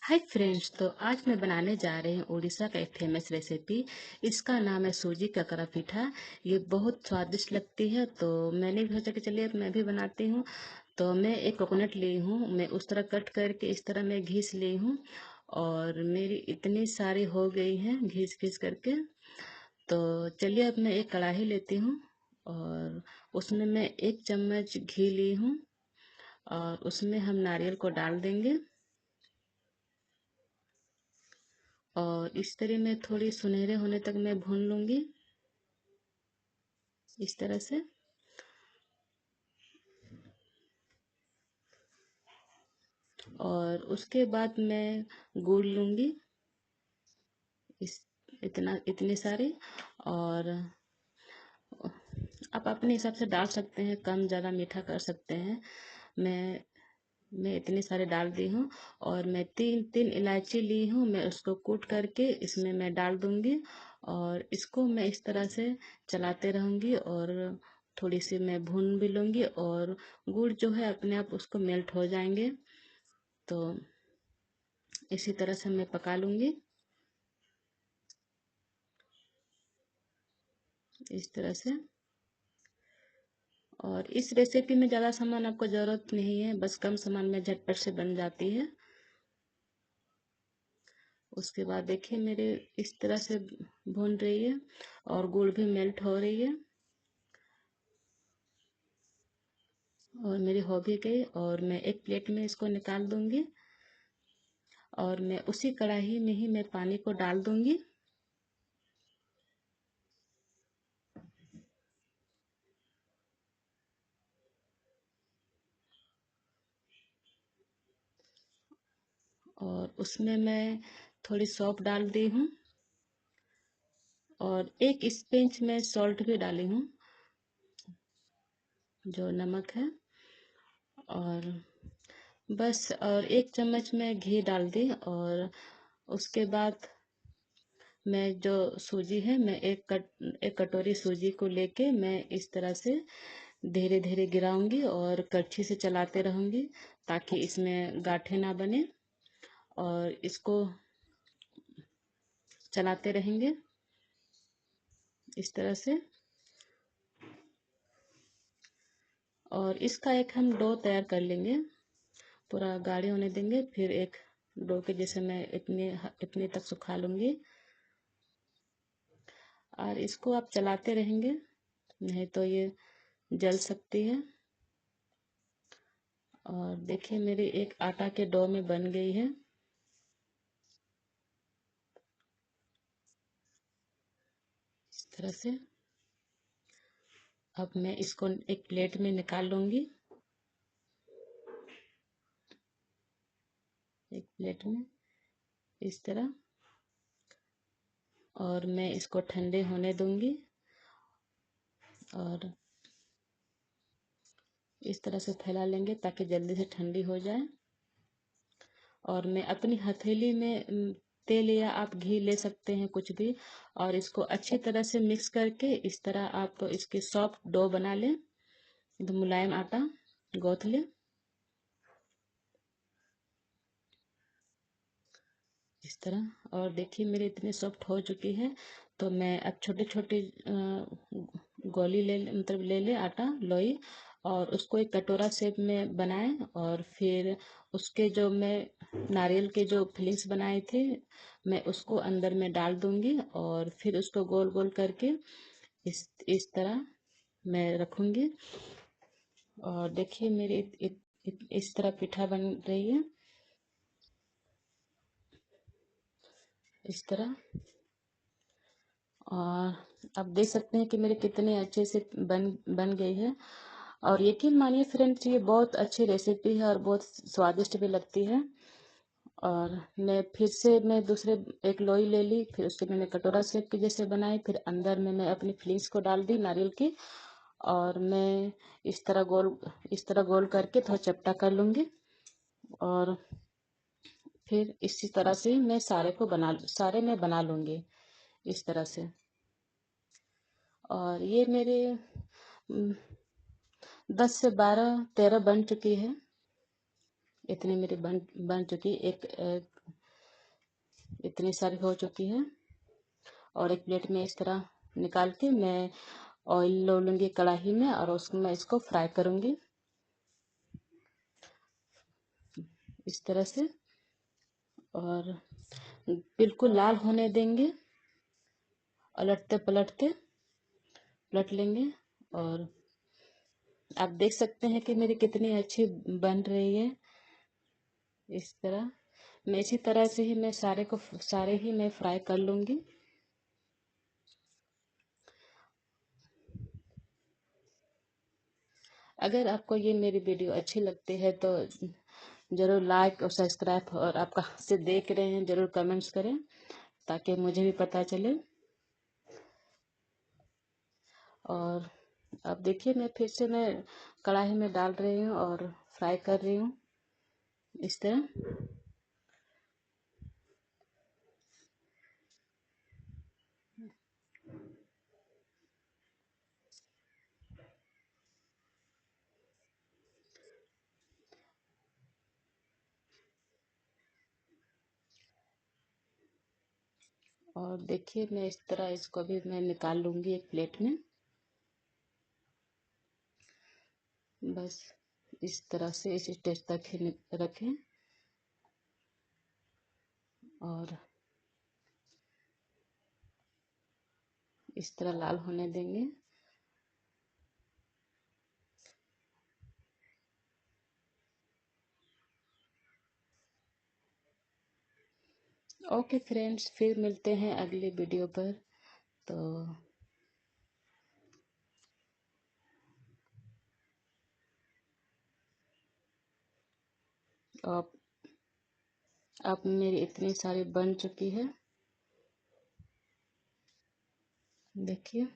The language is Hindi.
हाय फ्रेंड्स, तो आज मैं बनाने जा रही हूँ उड़ीसा का एक फेमस रेसिपी। इसका नाम है सूजी ककरा पीठा। ये बहुत स्वादिष्ट लगती है, तो मैंने भी सोचा कि चलिए अब मैं भी बनाती हूँ। तो मैं एक कोकोनट ली हूँ, मैं उस तरह कट करके इस तरह मैं घिस ली हूँ और मेरी इतनी सारी हो गई हैं घिस घिस करके। तो चलिए अब मैं एक कढ़ाई लेती हूँ और उसमें मैं 1 चम्मच घी ली हूँ और उसमें हम नारियल को डाल देंगे और इस तरह मैं थोड़ी सुनहरे होने तक मैं भून लूंगी इस तरह से। और उसके बाद मैं गुड़ लूंगी इस इतने सारे। और आप अपने हिसाब से डाल सकते हैं, कम ज़्यादा मीठा कर सकते हैं। मैं मैं इतने सारे डाल दी हूँ और मैं तीन तीन इलायची ली हूँ, मैं उसको कूट करके इसमें मैं डाल दूंगी और इसको मैं इस तरह से चलाते रहूंगी और थोड़ी सी मैं भून भी लूंगी और गुड़ जो है अपने आप उसको मेल्ट हो जाएंगे। तो इसी तरह से मैं पका लूंगी इस तरह से। और इस रेसिपी में ज़्यादा सामान आपको ज़रूरत नहीं है, बस कम सामान में झटपट से बन जाती है। उसके बाद देखिए मेरे इस तरह से भून रही है और गुड़ भी मेल्ट हो रही है और मेरी हो भी गई। और मैं एक प्लेट में इसको निकाल दूंगी और मैं उसी कढ़ाई में ही मैं पानी को डाल दूंगी। और उसमें मैं थोड़ी सौंफ डाल दी हूँ और एक स्पिंच में सॉल्ट भी डाली हूँ, जो नमक है। और बस, और 1 चम्मच में घी डाल दी। और उसके बाद मैं जो सूजी है, मैं एक कटोरी सूजी को लेके मैं इस तरह से धीरे धीरे गिराऊंगी और कड़छी से चलाते रहूंगी ताकि इसमें गांठें ना बने। और इसको चलाते रहेंगे इस तरह से। और इसका एक हम डो तैयार कर लेंगे, पूरा गाढ़े होने देंगे, फिर एक डो के जैसे मैं इतने तक सुखा लूंगी। और इसको आप चलाते रहेंगे, नहीं तो ये जल सकती है। और देखिए मेरी एक आटा के डो में बन गई है इस तरह से। अब मैं इसको एक प्लेट में निकाल लूंगी, एक प्लेट में इस तरह। और मैं इसको ठंडे होने दूंगी और इस तरह से फैला लेंगे ताकि जल्दी से ठंडी हो जाए। और मैं अपनी हथेली में तेल या आप घी ले सकते हैं, कुछ भी। और इसको अच्छी तरह से मिक्स करके इस तरह आप इसकी सॉफ्ट डो बना लें, एकदम मुलायम आटा गौथ लें इस तरह। और देखिए मेरे इतने सॉफ्ट हो चुकी है। तो मैं अब छोटे छोटे गोली ले ले आटा लोई और उसको एक कटोरा शेप में बनाए। और फिर उसके जो मैं नारियल के जो फिलिंग्स बनाए थे, मैं उसको अंदर में डाल दूंगी और फिर उसको गोल गोल करके इस तरह मैं रखूंगी। और देखिए मेरी इस तरह पीठा बन रही है इस तरह। और आप देख सकते हैं कि मेरे कितने अच्छे से बन बन गई है। और यकीन मानिए फ्रेंड्स, ये बहुत अच्छी रेसिपी है और बहुत स्वादिष्ट भी लगती है। और मैं फिर से मैं दूसरे एक लोई ले ली, फिर उसके मैंने कटोरा शेप की जैसे बनाई, फिर अंदर में मैं अपनी फिलिंग्स को डाल दी नारियल की। और मैं इस तरह गोल करके थोड़ा चपटा कर लूंगी। और फिर इसी तरह से मैं सारे मैं बना लूंगी इस तरह से। और ये मेरे 10 से 12 13 बन चुकी है, इतनी मेरी बन बन चुकी। एक इतनी सारी हो चुकी है। और एक प्लेट में इस तरह निकाल के मैं ऑयल ले लूँगी कढ़ाई में, और उसमें मैं इसको फ्राई करूँगी इस तरह से। और बिल्कुल लाल होने देंगे, उलटते पलटते पलट लेंगे। और आप देख सकते हैं कि मेरी कितनी अच्छी बन रही है। इस तरह मैं इसी तरह से ही मैं सारे ही मैं फ्राई कर लूँगी। अगर आपको ये मेरी वीडियो अच्छी लगती है तो ज़रूर लाइक और सब्सक्राइब, और आप कहाँ से देख रहे हैं ज़रूर कमेंट्स करें ताकि मुझे भी पता चले। और अब देखिए मैं फिर से मैं कढ़ाई में डाल रही हूँ और फ्राई कर रही हूँ इस तरह। और देखिए मैं इस तरह इसको भी मैं निकाल लूँगी एक प्लेट में। बस इस तरह से इस स्टेज तक ही रखें और इस तरह लाल होने देंगे। ओके फ्रेंड्स, फिर मिलते हैं अगली वीडियो पर। तो आप अब मेरी इतनी सारी बन चुकी है, देखिए।